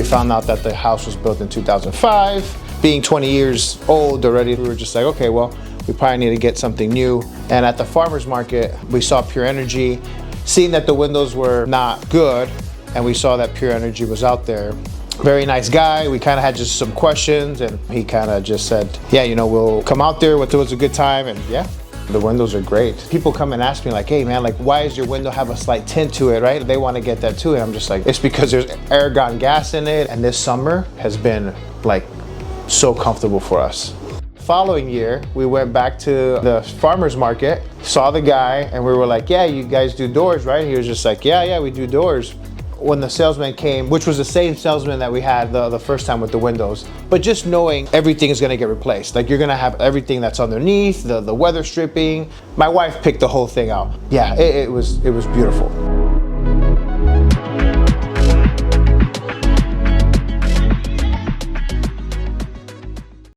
found out that the house was built in 2005. Being 20 years old already, we were just like, okay, well, we probably need to get something new. And at the farmer's market, we saw Pure Energy. Seeing that the windows were not good, and we saw that Pure Energy was out there. Very nice guy. We kind of had just some questions, and he kind of just said, yeah, you know, we'll come out there. It was a good time, and yeah, the windows are great. People come and ask me like, hey man, like why does your window have a slight tint to it, right? They want to get that too, and I'm just like, it's because there's argon gas in it, and this summer has been like so comfortable for us. Following year, we went back to the farmer's market, saw the guy, and we were like, yeah, you guys do doors, right? And he was just like, yeah, we do doors. When the salesman came, which was the same salesman that we had the first time with the windows, but just knowing everything is gonna get replaced. Like you're gonna have everything that's underneath, the weather stripping. My wife picked the whole thing out. Yeah, it was beautiful.